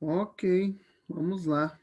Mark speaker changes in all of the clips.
Speaker 1: Ok, vamos lá.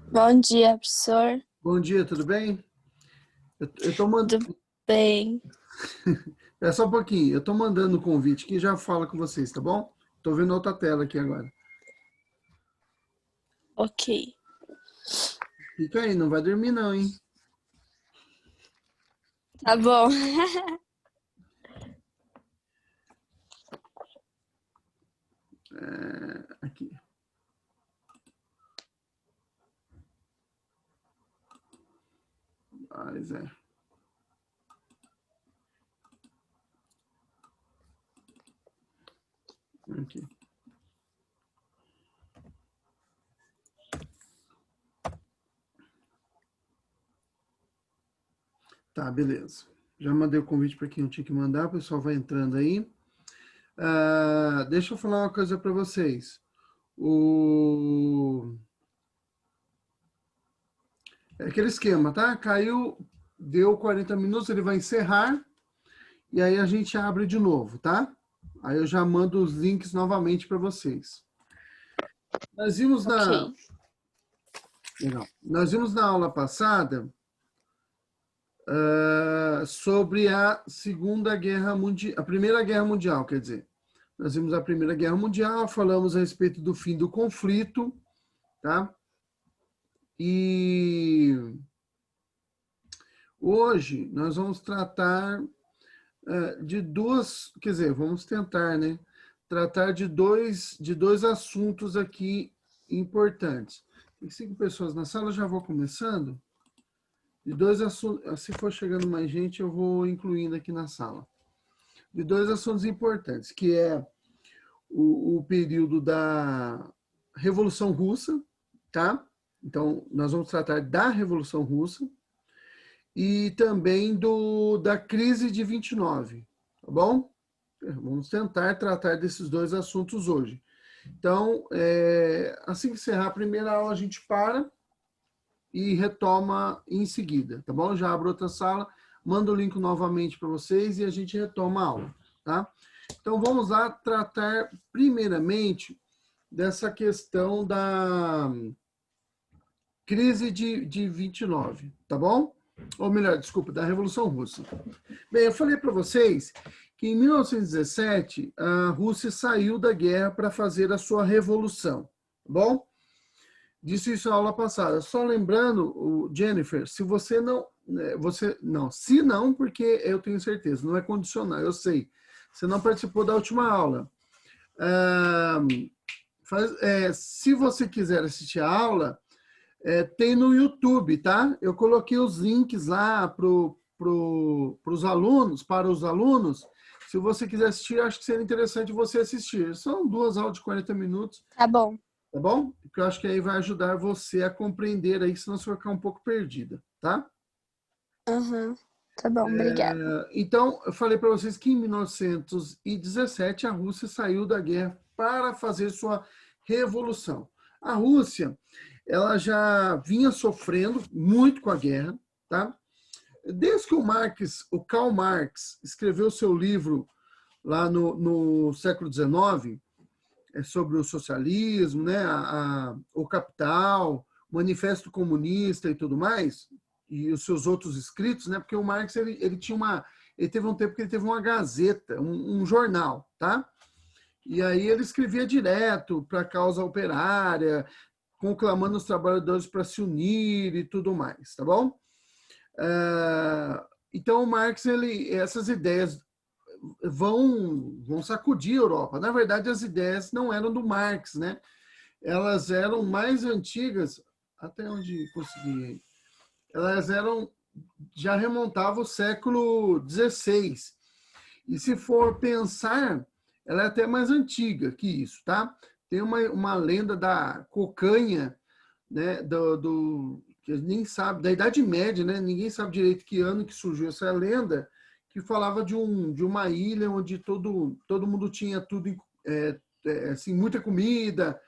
Speaker 2: Bom dia, professor.
Speaker 1: Bom dia, tudo bem? Eu tô mandando...
Speaker 2: Tudo bem?
Speaker 1: É só um pouquinho, eu tô mandando o convite aqui e já falo com vocês, tá bom? Tô vendo outra tela aqui agora.
Speaker 2: Ok.
Speaker 1: Fica aí, não vai dormir não, hein?
Speaker 2: Tá bom.
Speaker 1: Aqui. Mas é. Aqui. Tá, beleza. Já mandei o convite para quem eu tinha que mandar, o pessoal vai entrando aí. Deixa eu falar uma coisa para vocês. É aquele esquema, tá? Caiu, deu 40 minutos, ele vai encerrar e aí a gente abre de novo, tá? Aí eu já mando os links novamente para vocês. Nós vimos na,
Speaker 2: Ok.
Speaker 1: legal. Nós vimos na aula passada sobre a Segunda Guerra Mundial, a Primeira Guerra Mundial, quer dizer. Nós vimos a Primeira Guerra Mundial, falamos a respeito do fim do conflito, tá? E hoje nós vamos tratar de duas, quer dizer, vamos tentar, né? Tratar de dois assuntos aqui importantes. Tem 5 pessoas na sala, já vou começando. De dois assuntos, se for chegando mais gente, eu vou incluindo aqui na sala. De dois assuntos importantes, que é o período da Revolução Russa, tá? Então, nós vamos tratar da Revolução Russa e também da crise de 29, tá bom? Vamos tentar tratar desses dois assuntos hoje. Então, assim que encerrar a primeira aula, a gente para e retoma em seguida, tá bom? Já abro outra sala, mando o link novamente para vocês e a gente retoma a aula, tá? Então, vamos lá tratar primeiramente dessa questão da crise de 29, tá bom? Ou melhor, desculpa, da Revolução Russa. Bem, eu falei para vocês que em 1917 a Rússia saiu da guerra para fazer a sua revolução, tá bom? Disse isso na aula passada. Só lembrando, Jennifer, se você não, se não, porque eu tenho certeza, não é condicional, eu sei. Você não participou da última aula. Se você quiser assistir a aula, tem no YouTube, tá? Eu coloquei os links lá os alunos, para os alunos. Se você quiser assistir, acho que seria interessante você assistir. São 2 aulas de 40 minutos,
Speaker 2: Tá bom.
Speaker 1: tá bom? Porque eu acho que aí vai ajudar você a compreender aí, senão você vai ficar um pouco perdida, tá?
Speaker 2: Uhum. Tá bom, obrigada.
Speaker 1: Então, eu falei para vocês que em 1917 a Rússia saiu da guerra para fazer sua revolução. A Rússia, ela já vinha sofrendo muito com a guerra, tá? Desde que o Karl Marx escreveu seu livro lá no século XIX, sobre o socialismo, né, o Capital, o Manifesto Comunista e tudo mais, e os seus outros escritos, né, porque o Marx ele teve um tempo que ele teve uma gazeta, um jornal, tá? E aí ele escrevia direto para a causa operária, conclamando os trabalhadores para se unir e tudo mais, tá bom? Então o Marx, essas ideias vão sacudir a Europa. Na verdade, as ideias não eram do Marx, né? Elas eram mais antigas, até onde consegui. Elas já remontavam ao século XVI. E se for pensar, ela é até mais antiga que isso, tá? Tem uma lenda da cocanha, né? Que nem sabe, da Idade Média, né? Ninguém sabe direito que ano que surgiu essa lenda, que falava de uma ilha onde todo mundo tinha tudo, assim, muita comida,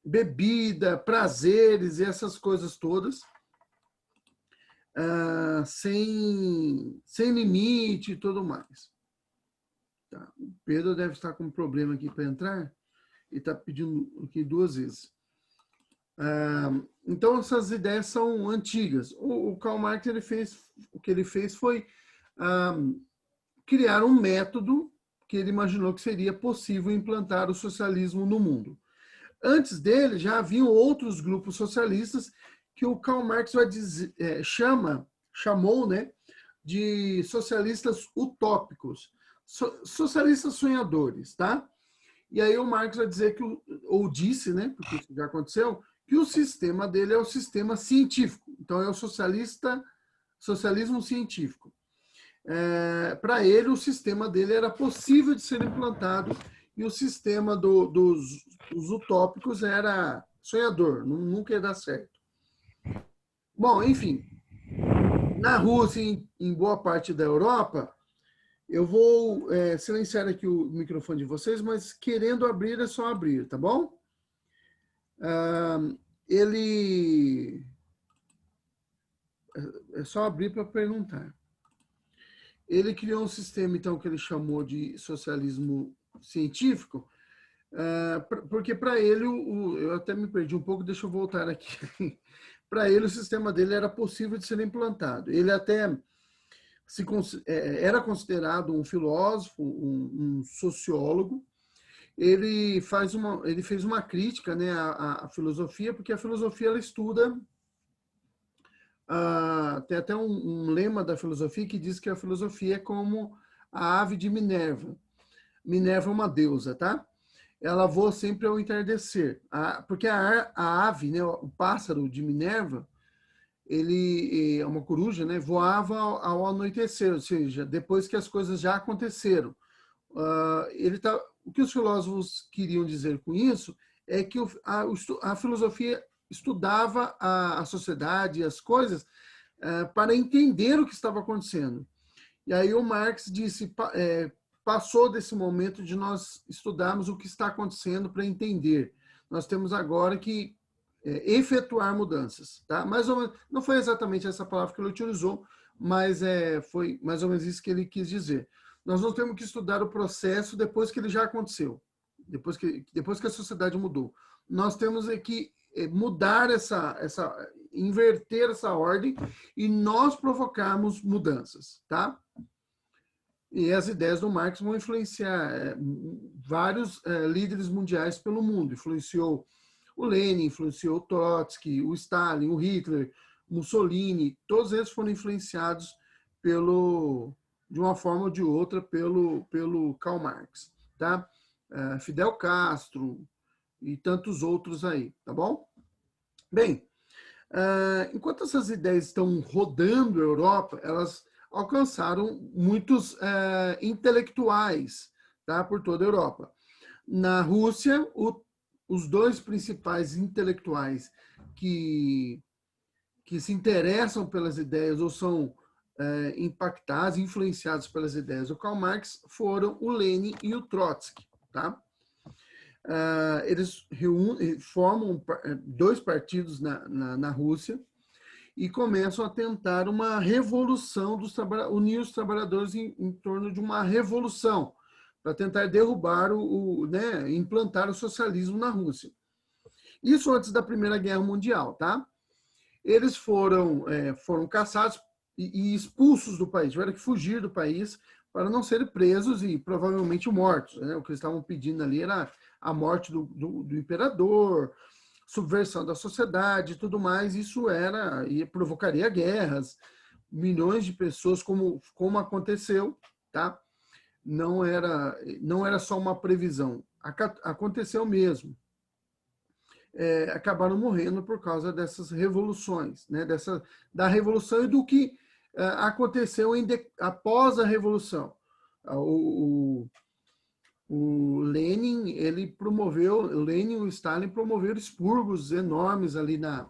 Speaker 1: bebida, prazeres e essas coisas todas, sem limite e tudo mais. Tá. O Pedro deve estar com um problema aqui para entrar e está pedindo aqui 2 vezes. Então, essas ideias são antigas. O Karl Marx, o que ele fez foi criar um método que ele imaginou que seria possível implantar o socialismo no mundo. Antes dele, já haviam outros grupos socialistas que o Karl Marx chamou, né, de socialistas utópicos, socialistas sonhadores, tá? E aí o Marx vai dizer ou disse, né, porque isso já aconteceu, que o sistema dele é o sistema científico. Então é o socialismo científico. Para ele, o sistema dele era possível de ser implantado e o sistema dos utópicos era sonhador, nunca ia dar certo. Bom, enfim, na Rússia e em boa parte da Europa, eu vou silenciar aqui o microfone de vocês, mas querendo abrir é só abrir, tá bom? É só abrir para perguntar. Ele criou um sistema, então, que ele chamou de socialismo científico, porque para ele, eu até me perdi um pouco, deixa eu voltar aqui. Para ele, o sistema dele era possível de ser implantado. Ele até era considerado um filósofo, um sociólogo. Ele fez uma crítica, né, à filosofia, porque a filosofia ela estuda. Tem até um lema da filosofia que diz que a filosofia é como a ave de Minerva. Minerva é uma deusa, tá? Ela voa sempre ao entardecer. Porque a ave, né, o pássaro de Minerva, ele é uma coruja, né, voava ao anoitecer, ou seja, depois que as coisas já aconteceram. O que os filósofos queriam dizer com isso é que a filosofia estudava a sociedade, as coisas, para entender o que estava acontecendo. E aí o Marx passou desse momento de nós estudarmos o que está acontecendo para entender. Nós temos agora que efetuar mudanças. Tá? Mais ou menos, não foi exatamente essa palavra que ele utilizou, mas foi mais ou menos isso que ele quis dizer. Nós não temos que estudar o processo depois que ele já aconteceu, depois que a sociedade mudou. Nós temos que mudar inverter essa ordem e nós provocarmos mudanças, tá? E as ideias do Marx vão influenciar vários líderes mundiais pelo mundo. Influenciou o Lenin, influenciou o Trotsky, o Stalin, o Hitler, Mussolini, todos eles foram influenciados de uma forma ou de outra pelo Karl Marx, tá? Fidel Castro e tantos outros aí, tá bom? Bem, enquanto essas ideias estão rodando a Europa, elas alcançaram muitos intelectuais, tá, por toda a Europa. Na Rússia, os 2 principais intelectuais que se interessam pelas ideias ou são impactados, influenciados pelas ideias do Karl Marx foram o Lenin e o Trotsky, tá? Eles formam 2 partidos na Rússia e começam a tentar uma revolução unir os trabalhadores em torno de uma revolução para tentar derrubar né, implantar o socialismo na Rússia. Isso antes da Primeira Guerra Mundial, tá? Eles foram caçados e expulsos do país, tiveram que fugir do país para não serem presos e provavelmente mortos, né? O que eles estavam pedindo ali era a morte do imperador, subversão da sociedade e tudo mais. Isso era e provocaria guerras, milhões de pessoas, como aconteceu, tá? Não era só uma previsão, aconteceu mesmo. Acabaram morrendo por causa dessas revoluções, né? Da revolução e do que aconteceu após a revolução. O Lenin, o Lenin e o Stalin promoveram expurgos enormes ali na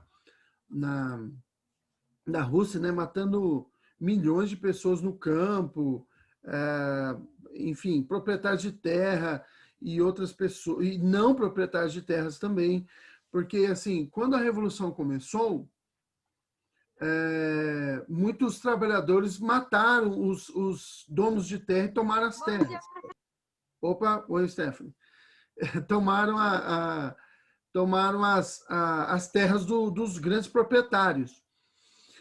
Speaker 1: Rússia, né? Matando milhões de pessoas no campo, enfim, proprietários de terra e outras pessoas, e não proprietários de terras também, porque, assim, quando a Revolução começou, muitos trabalhadores mataram os donos de terra e tomaram as terras. Opa, oi, Stephanie. Tomaram, tomaram as terras dos grandes proprietários.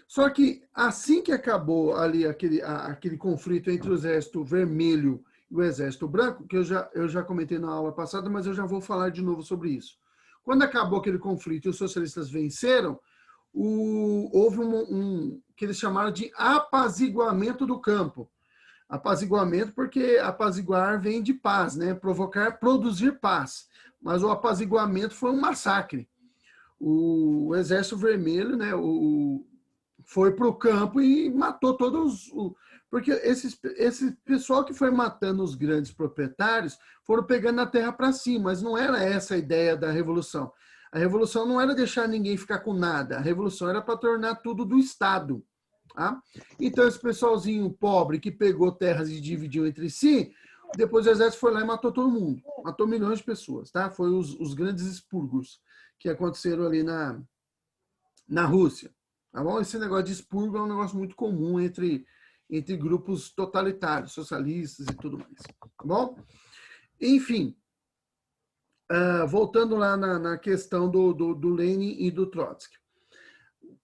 Speaker 1: Só que assim que acabou ali aquele conflito entre o Exército Vermelho e o Exército Branco, que eu já comentei na aula passada, mas eu já vou falar de novo sobre isso. Quando acabou aquele conflito e os socialistas venceram, houve que eles chamaram de apaziguamento do campo. Apaziguamento porque apaziguar vem de paz, né? Provocar, produzir paz. Mas o apaziguamento foi um massacre. O Exército Vermelho, né, foi para o campo e matou todos porque esse pessoal que foi matando os grandes proprietários foram pegando a terra para si, mas não era essa a ideia da revolução. A revolução não era deixar ninguém ficar com nada, a revolução era para tornar tudo do Estado. Tá? Então esse pessoalzinho pobre que pegou terras e dividiu entre si, depois o exército foi lá e matou todo mundo, matou milhões de pessoas. Tá? Foi os grandes expurgos que aconteceram ali na Rússia. Tá bom? Esse negócio de expurgo é um negócio muito comum entre grupos totalitários, socialistas e tudo mais. Tá bom? Enfim, voltando lá na questão do Lenin e do Trotsky.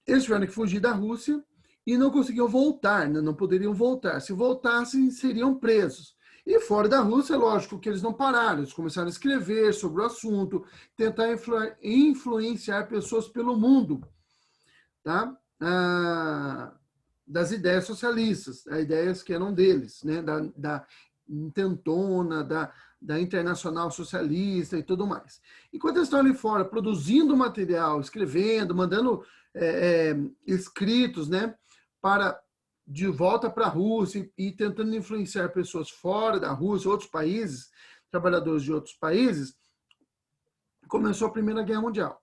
Speaker 1: Eles tiveram que fugir da Rússia e não conseguiam voltar, né? Não poderiam voltar. Se voltassem, seriam presos. E fora da Rússia, lógico que eles não pararam, eles começaram a escrever sobre o assunto, tentar influenciar pessoas pelo mundo, tá? Das ideias socialistas, ideias que eram deles, né? Da intentona, da Internacional Socialista e tudo mais. Enquanto eles estão ali fora produzindo material, escrevendo, mandando escritos, né, de volta para a Rússia e tentando influenciar pessoas fora da Rússia, outros países, trabalhadores de outros países, começou a Primeira Guerra Mundial.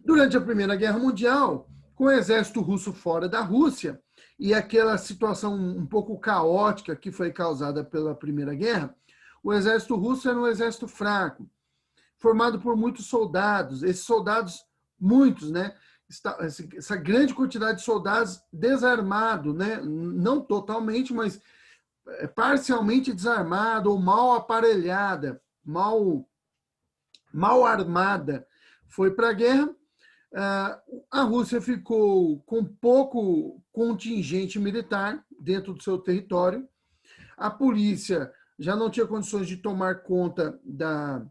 Speaker 1: Durante a Primeira Guerra Mundial, com o exército russo fora da Rússia e aquela situação um pouco caótica que foi causada pela Primeira Guerra, o exército russo era um exército fraco, formado por muitos soldados. Esses soldados, muitos, né? Essa grande quantidade de soldados desarmados, né? Não totalmente, mas parcialmente desarmada ou mal aparelhada, mal armada, foi para a guerra. A Rússia ficou com pouco contingente militar dentro do seu território. A polícia já não tinha condições de tomar conta da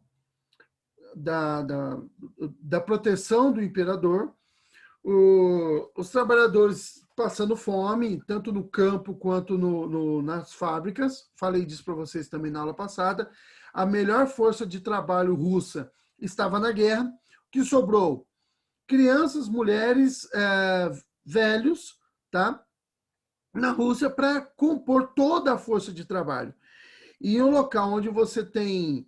Speaker 1: proteção do imperador. Os trabalhadores passando fome, tanto no campo quanto nas fábricas. Falei disso para vocês também na aula passada. A melhor força de trabalho russa estava na guerra. O que sobrou? Crianças, mulheres, velhos, tá? Na Rússia para compor toda a força de trabalho. E em um local onde você tem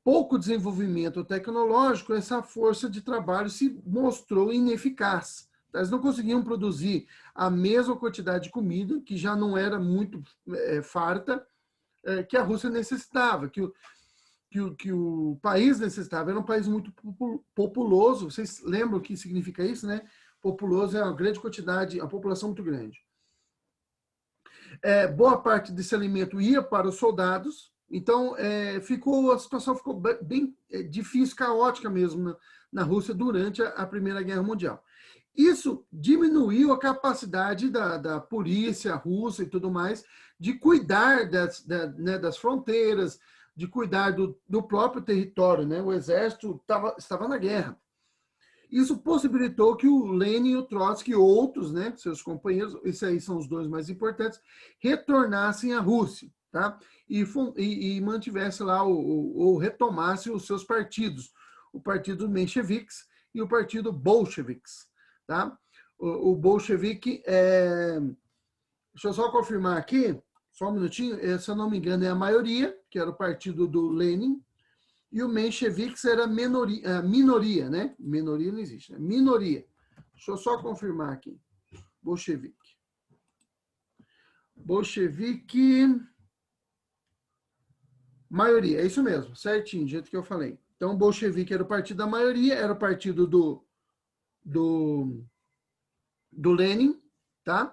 Speaker 1: pouco desenvolvimento tecnológico, essa força de trabalho se mostrou ineficaz. Eles não conseguiam produzir a mesma quantidade de comida, que já não era muito farta, que a Rússia necessitava, que o país necessitava. Era um país muito populoso. Vocês lembram o que significa isso, né? Populoso é uma grande quantidade, a população muito grande. Boa parte desse alimento ia para os soldados, então a situação ficou bem difícil, caótica mesmo na Rússia durante a Primeira Guerra Mundial. Isso diminuiu a capacidade da polícia russa e tudo mais de cuidar das fronteiras, de cuidar do próprio território, né? O exército estava na guerra. Isso possibilitou que o Lenin e o Trotsky e outros, né, seus companheiros, esses aí são os dois mais importantes, retornassem à Rússia, tá? E mantivesse lá, ou retomasse os seus partidos, o partido mencheviques e o partido bolcheviques, tá? O bolchevique, deixa eu só confirmar aqui, só um minutinho, se eu não me engano é a maioria, que era o partido do Lenin, e o mencheviques era minoria, né? Minoria não existe, né? Minoria. Deixa eu só confirmar aqui. Bolchevique. Bolchevique, maioria, é isso mesmo, certinho, do jeito que eu falei. Então, o bolchevique era o partido da maioria, era o partido do Lenin, tá?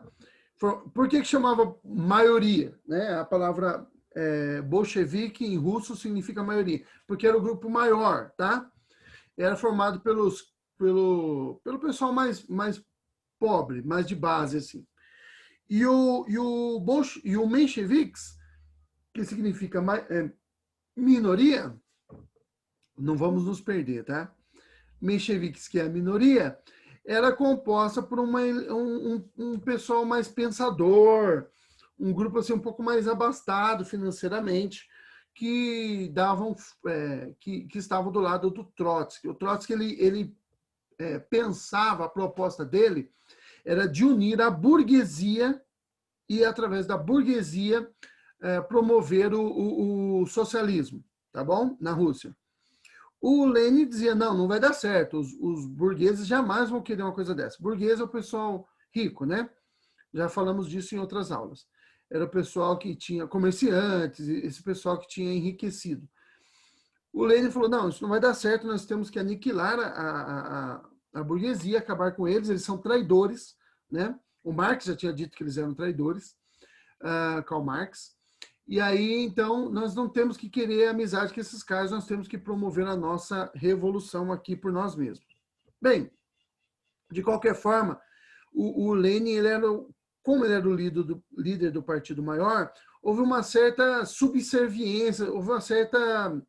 Speaker 1: Por que chamava maioria? Né? A palavra bolchevique em russo significa maioria, porque era o grupo maior, tá? Era formado pelo pessoal mais pobre, mais de base, assim. E o mencheviques, que significa minoria, não vamos nos perder, tá? Mencheviques, que é a minoria, era composta por um pessoal mais pensador, um grupo assim um pouco mais abastado financeiramente, que davam, que estavam do lado do Trotsky. O Trotsky ele pensava, a proposta dele era de unir a burguesia e, através da burguesia, promover o socialismo, tá bom? Na Rússia. O Lenin dizia, não vai dar certo, os burgueses jamais vão querer uma coisa dessa. Burguês é o pessoal rico, né? Já falamos disso em outras aulas. Era o pessoal que tinha comerciantes, esse pessoal que tinha enriquecido. O Lenin falou, não, isso não vai dar certo, nós temos que aniquilar a burguesia, acabar com eles são traidores, né? O Marx já tinha dito que eles eram traidores, Karl Marx. E aí, então, nós não temos que querer amizade com esses caras, nós temos que promover a nossa revolução aqui por nós mesmos. Bem, de qualquer forma, o Lenin, como ele era o líder do partido maior, houve uma certa subserviência, houve uma certa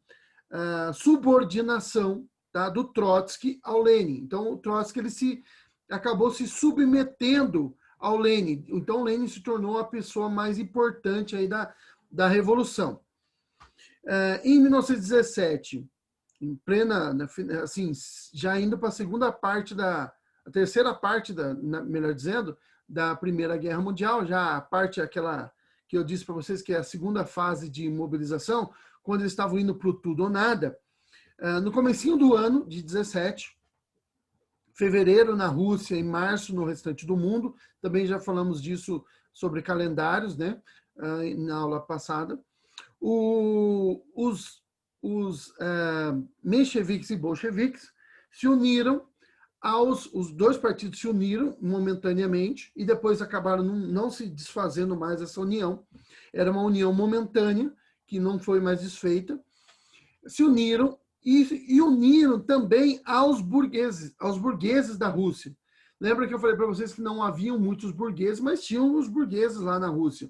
Speaker 1: subordinação, tá, do Trotsky ao Lenin. Então, o Trotsky acabou se submetendo ao Lenin. Então, o Lenin se tornou a pessoa mais importante aí da Revolução. Em 1917, em plena, assim, já indo para a segunda parte a terceira parte, melhor dizendo, da Primeira Guerra Mundial, já a parte aquela que eu disse para vocês que é a segunda fase de mobilização, quando eles estavam indo para o tudo ou nada, no comecinho do ano de 17, fevereiro na Rússia e março no restante do mundo, também já falamos disso sobre calendários, né, na aula passada, os mencheviques e bolcheviques se uniram os dois partidos se uniram momentaneamente e depois acabaram não se desfazendo mais essa união. Era uma união momentânea, que não foi mais desfeita. Se uniram e uniram também aos burgueses da Rússia. Lembra que eu falei para vocês que não haviam muitos burgueses, mas tinham os burgueses lá na Rússia,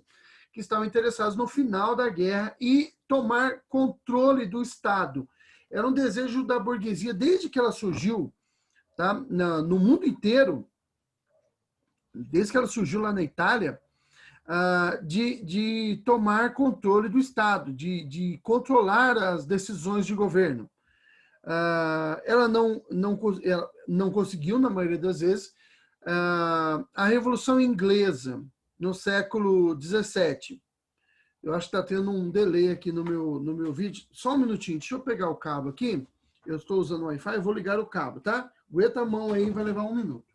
Speaker 1: que estavam interessados no final da guerra e tomar controle do Estado. Era um desejo da burguesia, desde que ela surgiu, tá? No mundo inteiro, desde que ela surgiu lá na Itália, de tomar controle do Estado, de controlar as decisões de governo. Ela não conseguiu, na maioria das vezes. A Revolução Inglesa, no século XVII, eu acho que está tendo um delay aqui no meu vídeo. Só um minutinho, deixa eu pegar o cabo aqui. Eu estou usando o Wi-Fi, eu vou ligar o cabo, tá? Aguenta a mão aí, vai levar um minuto.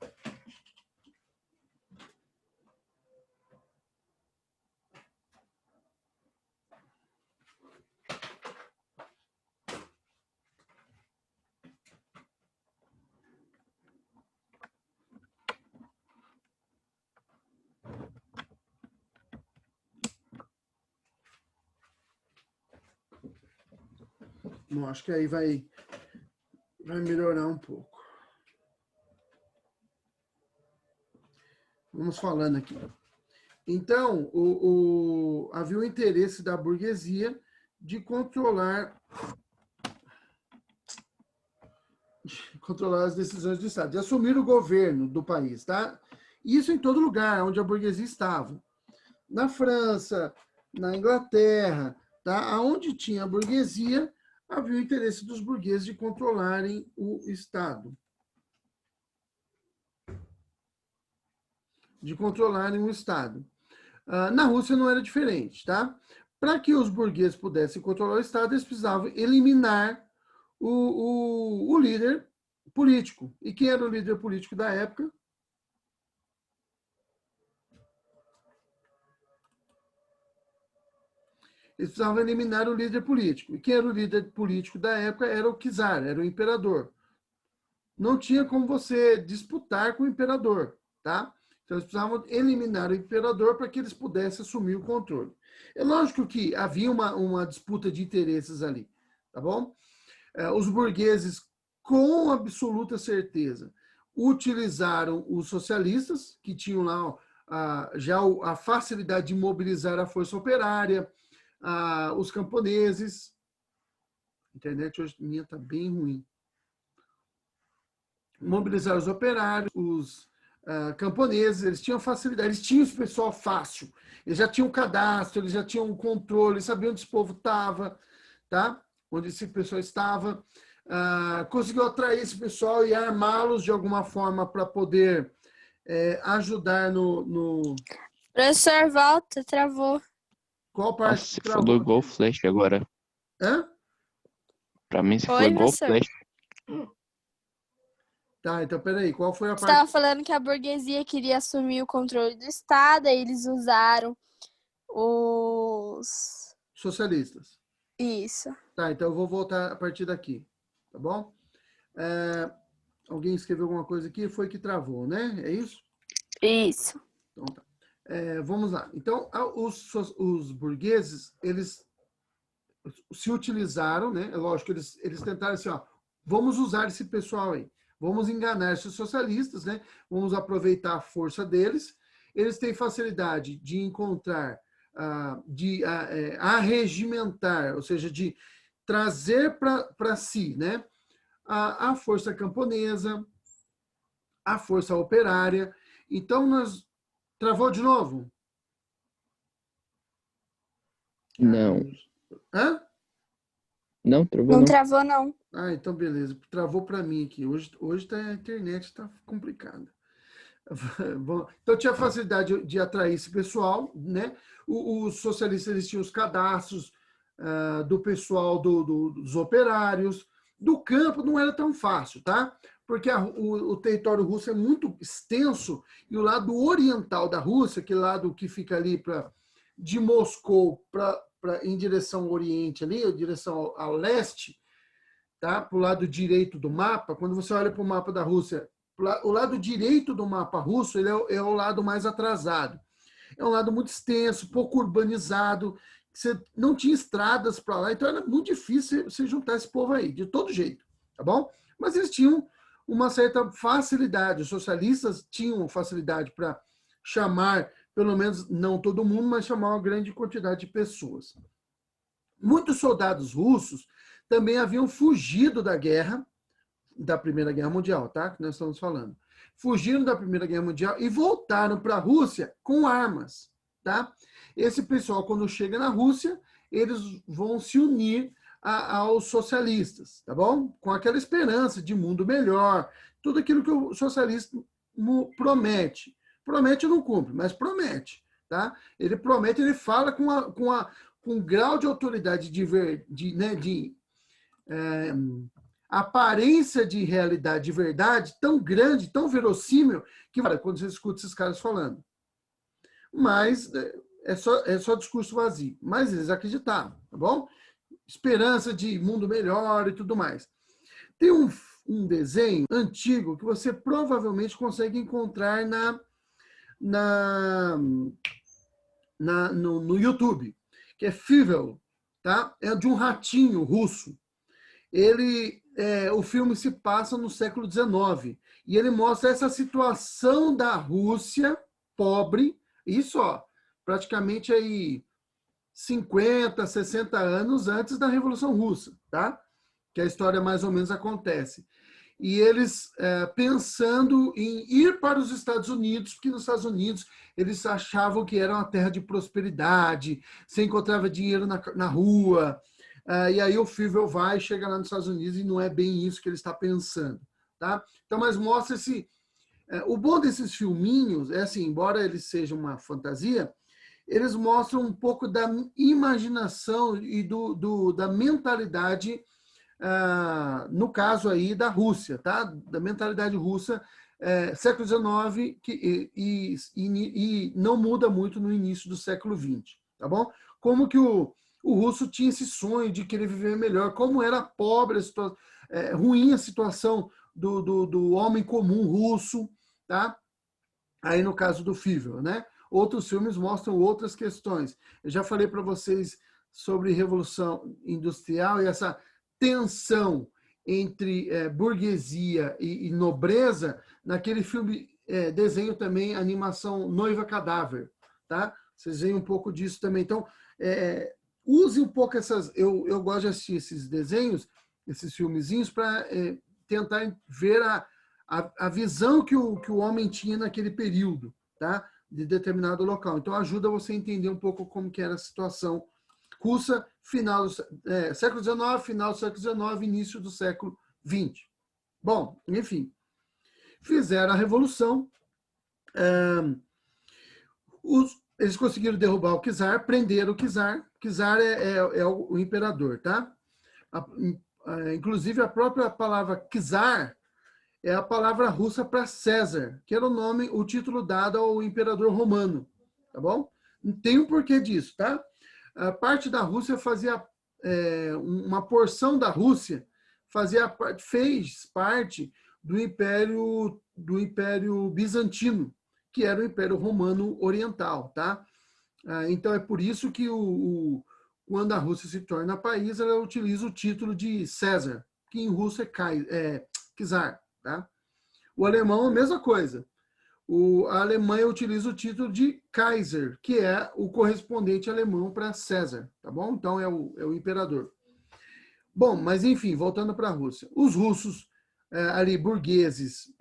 Speaker 1: Bom, acho que aí vai melhorar um pouco. Vamos falando aqui. Então, havia o interesse da burguesia de controlar as decisões do Estado, de assumir o governo do país, tá? Isso em todo lugar onde a burguesia estava. Na França, na Inglaterra, tá? Aonde tinha a burguesia, havia o interesse dos burgueses de controlarem o Estado. Na Rússia não era diferente, tá? Para que os burgueses pudessem controlar o Estado, eles precisavam eliminar o líder político. E quem era o líder político da época? Eles precisavam eliminar o líder político. E quem era o líder político da época era o czar, era o imperador. Não tinha como você disputar com o imperador, tá? Então, eles precisavam eliminar o imperador para que eles pudessem assumir o controle. É lógico que havia uma disputa de interesses ali, tá bom? Os burgueses, com absoluta certeza, utilizaram os socialistas, que tinham lá já a facilidade de mobilizar a força operária, os camponeses. A internet hoje minha está bem ruim. Mobilizar os operários, os camponeses, eles tinham facilidade, eles tinham esse pessoal fácil, eles já tinham cadastro, eles já tinham controle, eles sabiam onde esse povo estava, tá? Onde esse pessoal estava, conseguiu atrair esse pessoal e armá-los de alguma forma para poder ajudar no...
Speaker 2: Professor, volta, travou.
Speaker 1: Qual parte?
Speaker 3: Nossa, você falou igual Flash agora.
Speaker 1: Hã?
Speaker 3: Pra mim, você falou
Speaker 2: Oi,
Speaker 3: igual
Speaker 2: professor.
Speaker 3: Flash.
Speaker 1: Tá, então peraí, qual foi a
Speaker 2: Você
Speaker 1: parte?
Speaker 2: estava falando que a burguesia queria assumir o controle do Estado, aí eles usaram os...
Speaker 1: Socialistas.
Speaker 2: Isso.
Speaker 1: Tá, então eu vou voltar a partir daqui, tá bom? Alguém escreveu alguma coisa aqui? Foi que travou, né? É isso?
Speaker 2: Isso.
Speaker 1: Então tá. Vamos lá. Então, os burgueses, eles se utilizaram, né? É lógico, eles tentaram assim, ó, vamos usar esse pessoal aí, vamos enganar esses socialistas, né? Vamos aproveitar a força deles. Eles têm facilidade de encontrar, de arregimentar, ou seja, de trazer para si, né? A força camponesa, a força operária. Então, travou de novo?
Speaker 3: Não.
Speaker 1: Hã?
Speaker 3: Não, travou
Speaker 2: Não
Speaker 3: não.
Speaker 2: travou, não.
Speaker 1: Então beleza. Travou para mim aqui. Hoje a internet está complicada. Então tinha facilidade de atrair esse pessoal, né? Os socialistas eles tinham os cadastros do pessoal dos operários. Do campo não era tão fácil, tá? Porque o território russo é muito extenso e o lado oriental da Rússia, aquele lado que fica ali de Moscou em direção ao oriente, ali, em direção ao leste, tá? Para o lado direito do mapa, quando você olha para o mapa da Rússia, o lado direito do mapa russo ele é o lado mais atrasado. É um lado muito extenso, pouco urbanizado, você não tinha estradas para lá, então era muito difícil você juntar esse povo aí, de todo jeito, tá bom? Mas eles tinham uma certa facilidade, os socialistas tinham facilidade para chamar, pelo menos não todo mundo, mas chamar uma grande quantidade de pessoas. Muitos soldados russos também haviam fugido da guerra, da Primeira Guerra Mundial, tá? Que nós estamos falando. Fugiram da Primeira Guerra Mundial e voltaram para a Rússia com armas, tá? Esse pessoal, quando chega na Rússia, eles vão se unir aos socialistas, tá bom? Com aquela esperança de mundo melhor, tudo aquilo que o socialismo promete. Promete e não cumpre, mas promete, tá? Ele promete, ele fala com um grau de autoridade aparência de realidade, de verdade, tão grande, tão verossímil, que quando você escuta esses caras falando. Mas é só discurso vazio. Mas eles acreditavam, tá bom? Esperança de mundo melhor e tudo mais. Tem um desenho antigo que você provavelmente consegue encontrar no YouTube, que é Fievel, tá? É de um ratinho russo. O filme se passa no século XIX e ele mostra essa situação da Rússia, pobre, isso, ó, praticamente aí 50, 60 anos antes da Revolução Russa, tá? Que a história mais ou menos acontece. E eles pensando em ir para os Estados Unidos, porque nos Estados Unidos eles achavam que era uma terra de prosperidade, você encontrava dinheiro na rua, e aí o Fievel vai, chega lá nos Estados Unidos e não é bem isso que ele está pensando. Tá? Então, mas mostra esse... o bom desses filminhos é assim, embora eles sejam uma fantasia, eles mostram um pouco da imaginação e da mentalidade, no caso aí da Rússia, tá? Da mentalidade russa, século XIX, e não muda muito no início do século XX, tá bom? Como que o russo tinha esse sonho de querer viver melhor, como era pobre, ruim a situação do homem comum russo, tá? Aí no caso do Fievel, né? Outros filmes mostram outras questões. Eu já falei para vocês sobre Revolução Industrial e essa tensão entre burguesia e nobreza naquele filme, desenho também, animação Noiva Cadáver, tá? Vocês veem um pouco disso também. Então, use um pouco essas... Eu gosto de assistir esses desenhos, esses filmezinhos, para tentar ver a visão que o homem tinha naquele período, tá? De determinado local. Então, ajuda você a entender um pouco como que era a situação russa, final do século XIX, final do século XIX, início do século XX. Bom, enfim, fizeram a Revolução, eles conseguiram derrubar o czar, prenderam o czar. Czar é o imperador, tá? Inclusive, a própria palavra czar é a palavra russa para César, que era o título dado ao imperador romano, tá bom? Tem um porquê disso, tá? A parte da Rússia fazia, uma porção da Rússia fez parte do Império Bizantino, que era o Império Romano Oriental, tá? Então é por isso que quando a Rússia se torna país, ela utiliza o título de César, que em russo é czar. Tá? O alemão, a mesma coisa. A Alemanha utiliza o título de Kaiser, que é o correspondente alemão para César, tá bom? Então é o imperador. Bom, mas enfim, voltando para a Rússia. Os russos, ali, burgueses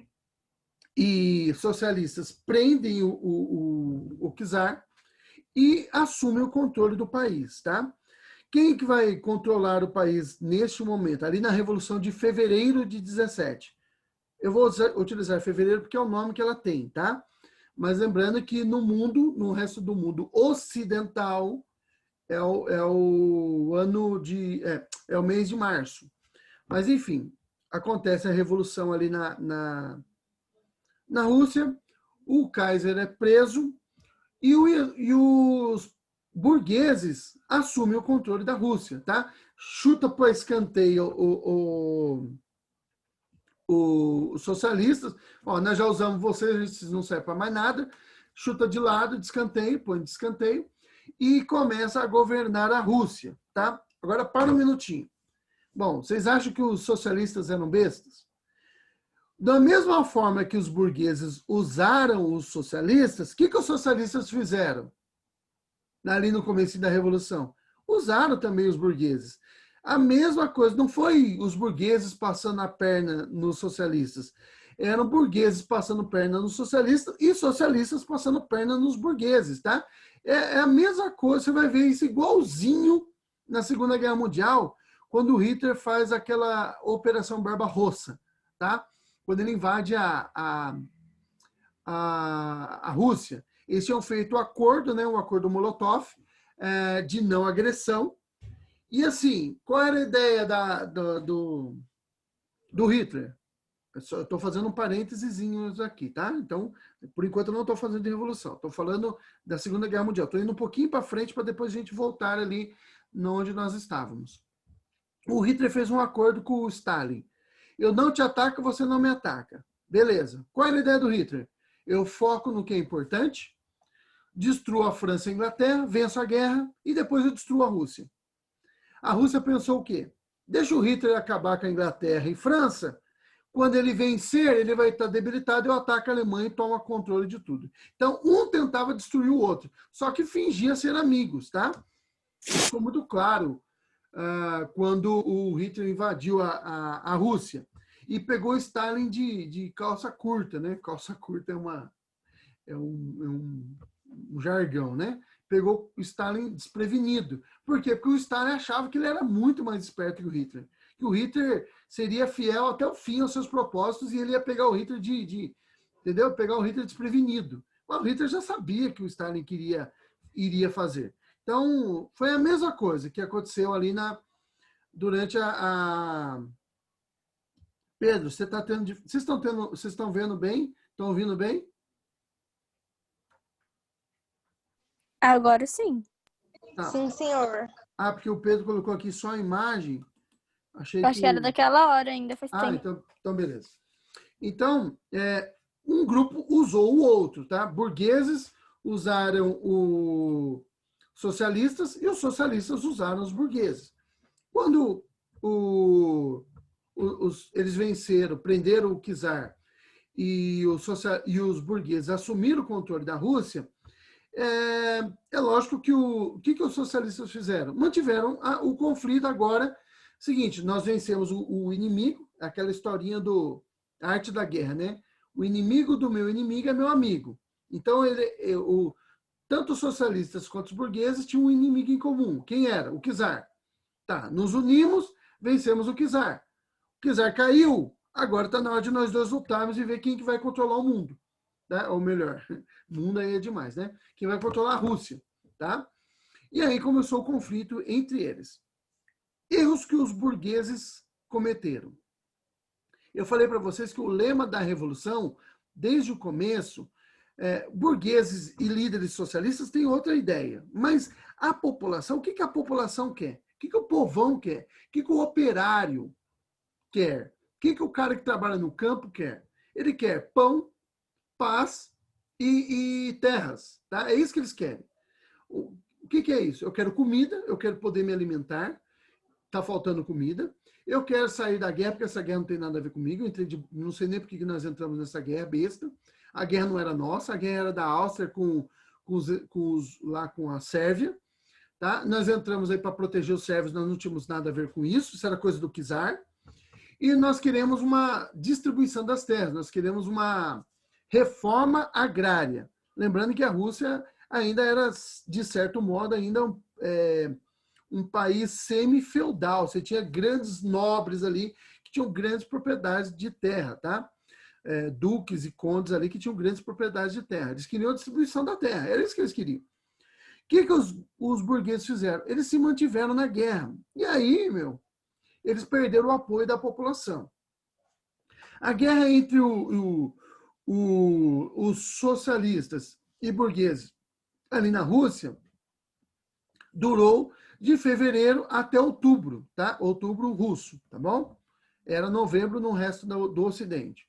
Speaker 1: e socialistas, prendem o czar e assumem o controle do país, tá? Quem que vai controlar o país neste momento? Ali na Revolução de Fevereiro de 17. Eu vou utilizar fevereiro porque é o nome que ela tem, tá? Mas lembrando que no resto do mundo ocidental, é o mês de março. Mas, enfim, acontece a revolução ali na Rússia, o Kaiser é preso e os burgueses assumem o controle da Rússia, tá? Chuta para escanteio os socialistas, nós já usamos vocês não serve para mais nada, chuta de lado, de escanteio, põe de escanteio, e começa a governar a Rússia, tá? Agora, para um minutinho. Bom, vocês acham que os socialistas eram bestas? Da mesma forma que os burgueses usaram os socialistas, o que os socialistas fizeram ali no começo da Revolução? Usaram também os burgueses. A mesma coisa, não foi os burgueses passando a perna nos socialistas, eram burgueses passando perna nos socialistas e socialistas passando perna nos burgueses, tá? É a mesma coisa, você vai ver isso igualzinho na Segunda Guerra Mundial, quando o Hitler faz aquela Operação Barbarossa, tá? Quando ele invade a Rússia. Eles tinham feito o acordo, né, um acordo Molotov, de não agressão. E assim, qual era a ideia do Hitler? Eu estou fazendo um parênteses aqui, tá? Então, por enquanto eu não estou falando de revolução, estou falando da Segunda Guerra Mundial. Estou indo um pouquinho para frente para depois a gente voltar ali onde nós estávamos. O Hitler fez um acordo com o Stalin. Eu não te ataco, você não me ataca. Beleza. Qual era a ideia do Hitler? Eu foco no que é importante, destruo a França e a Inglaterra, venço a guerra e depois eu destruo a Rússia. A Rússia pensou o quê? Deixa o Hitler acabar com a Inglaterra e França. Quando ele vencer, ele vai estar debilitado, eu ataco a Alemanha e tomo controle de tudo. Então, um tentava destruir o outro, só que fingia ser amigos, tá? Isso ficou muito claro quando o Hitler invadiu a Rússia e pegou Stalin de calça curta, né? Calça curta é um jargão, né? Pegou o Stalin desprevenido. Por quê? Porque o Stalin achava que ele era muito mais esperto que o Hitler. Que o Hitler seria fiel até o fim aos seus propósitos e ele ia pegar o Hitler entendeu? Pegar o Hitler desprevenido. Mas o Hitler já sabia que o Stalin iria fazer. Então, foi a mesma coisa que aconteceu ali durante Pedro, vocês estão vendo bem? Estão ouvindo bem?
Speaker 2: Agora sim.
Speaker 1: Tá.
Speaker 4: Sim, senhor.
Speaker 1: Porque o Pedro colocou aqui só a imagem.
Speaker 2: Eu acho que era daquela hora ainda, faz tempo.
Speaker 1: Então beleza. Então, um grupo usou o outro, tá? Burgueses usaram os socialistas e os socialistas usaram os burgueses. Quando eles venceram, prenderam o czar e os burgueses assumiram o controle da Rússia, é lógico que o que os socialistas fizeram? Mantiveram o conflito agora. Seguinte, nós vencemos o inimigo, aquela historinha a arte da guerra, né? O inimigo do meu inimigo é meu amigo. Então, tanto os socialistas quanto os burgueses tinham um inimigo em comum. Quem era? O czar. Tá, nos unimos, vencemos o czar. O czar caiu, agora está na hora de nós dois lutarmos e ver quem que vai controlar o mundo. Tá? Ou melhor, mundo aí é demais, né? Quem vai controlar a Rússia, tá? E aí começou o conflito entre eles. Erros que os burgueses cometeram. Eu falei para vocês que o lema da Revolução, desde o começo, burgueses e líderes socialistas têm outra ideia. Mas a população, o que a população quer? O que o povão quer? O que o operário quer? O que o cara que trabalha no campo quer? Ele quer pão, paz e terras. Tá? É isso que eles querem. O que é isso? Eu quero comida, eu quero poder me alimentar, está faltando comida. Eu quero sair da guerra, porque essa guerra não tem nada a ver comigo. Não sei nem por que nós entramos nessa guerra besta. A guerra não era nossa, a guerra era da Áustria com a Sérvia. Tá? Nós entramos aí para proteger os sérvios, nós não tínhamos nada a ver com isso, isso era coisa do czar. E nós queremos uma distribuição das terras, nós queremos uma reforma agrária. Lembrando que a Rússia ainda era, de certo modo, ainda um país semi-feudal. Você tinha grandes nobres ali que tinham grandes propriedades de terra, tá? Duques e condes ali que tinham grandes propriedades de terra. Eles queriam a distribuição da terra, era isso que eles queriam. O que os burgueses fizeram? Eles se mantiveram na guerra. E aí, eles perderam o apoio da população. A guerra entre os socialistas e burgueses ali na Rússia durou de fevereiro até outubro, tá? Outubro russo, tá bom? Era novembro no resto do Ocidente.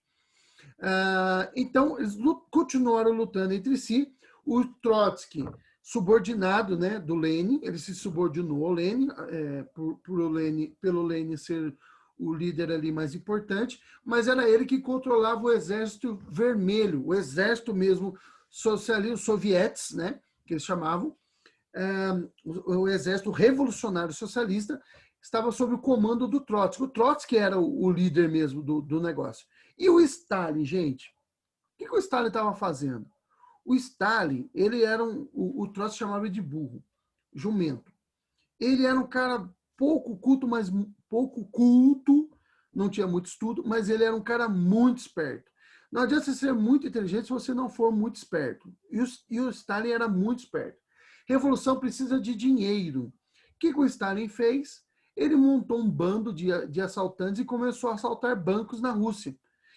Speaker 1: Então, eles continuaram lutando entre si. O Trotsky, subordinado, né, do Lenin, ele se subordinou ao Lenin, pelo Lenin ser o líder ali mais importante, mas era ele que controlava o Exército Vermelho, o exército mesmo socialista, os sovietes, né, que eles chamavam, o Exército Revolucionário Socialista estava sob o comando do Trotsky. O Trotsky era o líder mesmo do negócio. E o Stalin, gente? O que o Stalin estava fazendo? O Stalin, ele era o Trotsky chamava de burro, jumento. Ele era um cara pouco culto, não tinha muito estudo, mas ele era um cara muito esperto. Não adianta você ser muito inteligente se você não for muito esperto. E o Stalin era muito esperto. Revolução precisa de dinheiro. O que o Stalin fez? Ele montou um bando de assaltantes e começou a assaltar bancos na Rússia.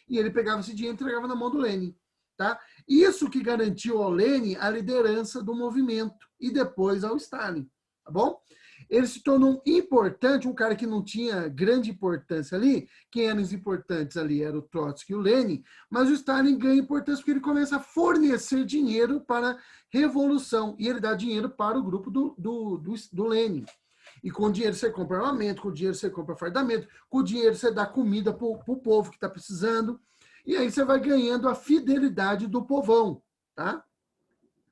Speaker 1: E ele pegava esse dinheiro e entregava na mão do Lenin. Tá? Isso que garantiu ao Lenin a liderança do movimento e depois ao Stalin. Tá bom? Ele se tornou importante, um cara que não tinha grande importância ali. Quem eram os importantes ali era o Trotsky e o Lenin, mas o Stalin ganha importância porque ele começa a fornecer dinheiro para a revolução e ele dá dinheiro para o grupo do Lenin. E com o dinheiro você compra armamento, com o dinheiro você compra fardamento, com o dinheiro você dá comida para o povo que está precisando. E aí você vai ganhando a fidelidade do povão, tá?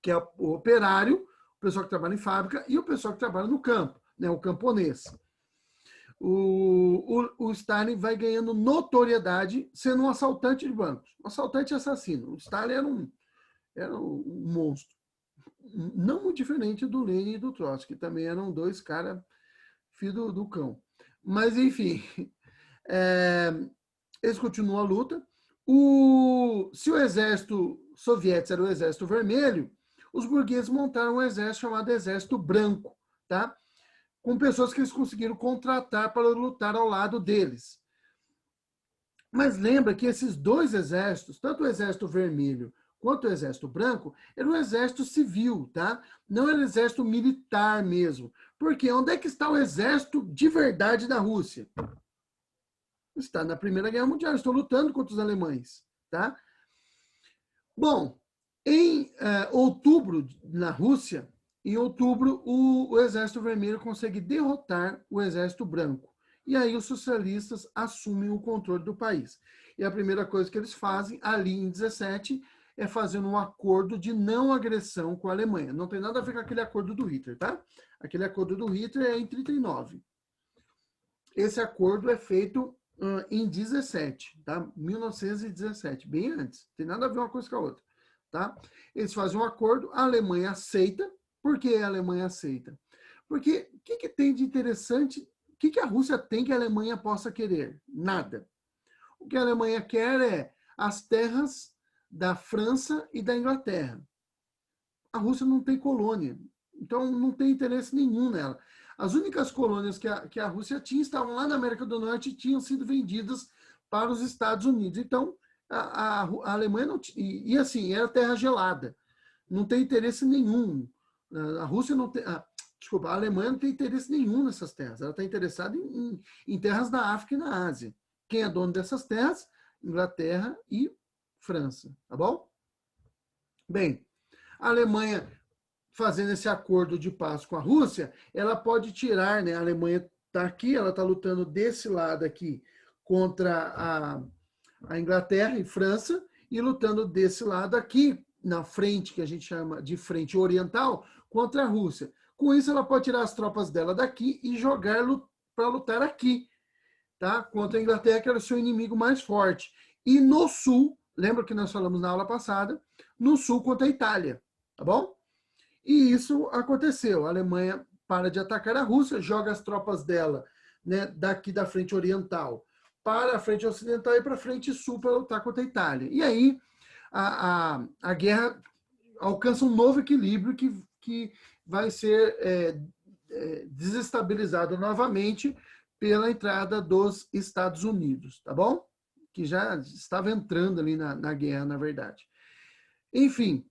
Speaker 1: Que é o operário, o pessoal que trabalha em fábrica e o pessoal que trabalha no campo, né? O camponês. O Stalin vai ganhando notoriedade sendo um assaltante de bancos. Um assaltante assassino. O Stalin era um monstro. Não muito diferente do Lenin e do Trotsky, que também eram dois caras filho do cão. Mas, enfim, eles continuam a luta. Se o exército soviético era o exército vermelho, os burgueses montaram um exército chamado Exército Branco, tá? Com pessoas que eles conseguiram contratar para lutar ao lado deles. Mas lembra que esses dois exércitos, tanto o Exército Vermelho quanto o Exército Branco, era um exército civil, tá? Não era um exército militar mesmo. Porque onde é que está o exército de verdade da Rússia? Está na Primeira Guerra Mundial, estou lutando contra os alemães, tá? Bom, em outubro, na Rússia, em outubro, o Exército Vermelho consegue derrotar o Exército Branco. E aí os socialistas assumem o controle do país. E a primeira coisa que eles fazem, ali em 17, é fazer um acordo de não agressão com a Alemanha. Não tem nada a ver com aquele acordo do Hitler, tá? Aquele acordo do Hitler é em 39. Esse acordo é feito em 17, tá? 1917, bem antes. Tem nada a ver uma coisa com a outra, tá? Eles fazem um acordo, a Alemanha aceita. Por que a Alemanha aceita? Porque o que tem de interessante? O que a Rússia tem que a Alemanha possa querer? Nada. O que a Alemanha quer é as terras da França e da Inglaterra. A Rússia não tem colônia, então não tem interesse nenhum nela. As únicas colônias que a Rússia tinha estavam lá na América do Norte e tinham sido vendidas para os Estados Unidos. Então, a Alemanha não tinha... E assim, era terra gelada. Não tem interesse nenhum. A Rússia não tem... Desculpa, a Alemanha não tem interesse nenhum nessas terras. Ela está interessada em terras da África e na Ásia. Quem é dono dessas terras? Inglaterra e França, tá bom? Bem, a Alemanha, fazendo esse acordo de paz com a Rússia, ela pode tirar, né? A Alemanha está aqui, ela está lutando desse lado aqui contra a Inglaterra e França, e lutando desse lado aqui, na frente, que a gente chama de frente oriental, contra a Rússia. Com isso, ela pode tirar as tropas dela daqui e jogar para lutar aqui, tá? Contra a Inglaterra, que era o seu inimigo mais forte. E no sul, lembra que nós falamos na aula passada, no sul contra a Itália, tá bom? E isso aconteceu. A Alemanha para de atacar a Rússia, joga as tropas dela, né, daqui da frente oriental para a frente ocidental e para a frente sul para lutar contra a Itália. E aí a guerra alcança um novo equilíbrio que vai ser desestabilizado novamente pela entrada dos Estados Unidos, tá bom? Que já estava entrando ali na guerra, na verdade. Enfim,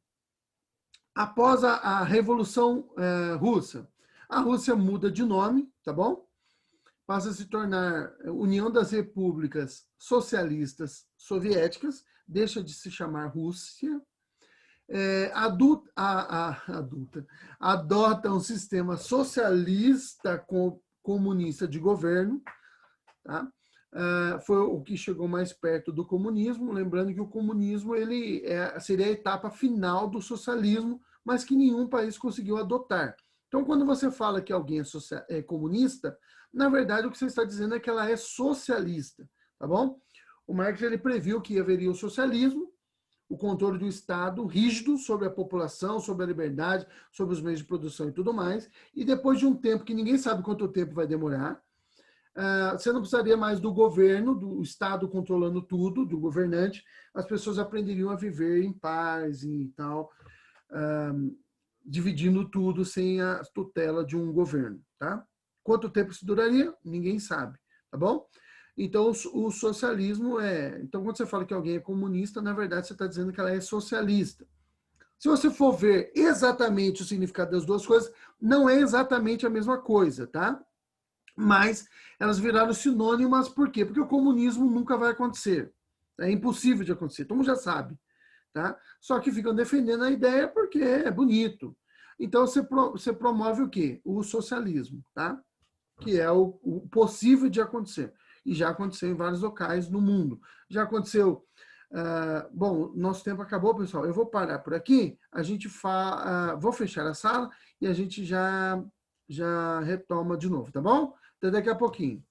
Speaker 1: após a Revolução Russa, a Rússia muda de nome, tá bom? Passa a se tornar União das Repúblicas Socialistas Soviéticas, deixa de se chamar Rússia, adota um sistema socialista comunista de governo, tá? Foi o que chegou mais perto do comunismo, lembrando que o comunismo seria a etapa final do socialismo, mas que nenhum país conseguiu adotar. Então, quando você fala que alguém é comunista, na verdade o que você está dizendo é que ela é socialista, tá bom? O Marx ele previu que haveria o socialismo, o controle do Estado rígido sobre a população, sobre a liberdade, sobre os meios de produção e tudo mais, e depois de um tempo que ninguém sabe quanto tempo vai demorar, você não precisaria mais do governo, do Estado controlando tudo, do governante, as pessoas aprenderiam a viver em paz e tal, dividindo tudo sem a tutela de um governo, tá? Quanto tempo isso duraria? Ninguém sabe, tá bom? Então, o socialismo Então, quando você fala que alguém é comunista, na verdade, você está dizendo que ela é socialista. Se você for ver exatamente o significado das duas coisas, não é exatamente a mesma coisa, tá? Mas elas viraram sinônimas, por quê? Porque o comunismo nunca vai acontecer. É impossível de acontecer, todo mundo já sabe. Tá? Só que ficam defendendo a ideia porque é bonito. Então você promove o quê? O socialismo. Tá? que é o possível de acontecer. E já aconteceu em vários locais no mundo. Já aconteceu. Bom, nosso tempo acabou, pessoal. Eu vou parar por aqui. A gente vou fechar a sala e a gente já retoma de novo, tá bom? Até daqui a pouquinho.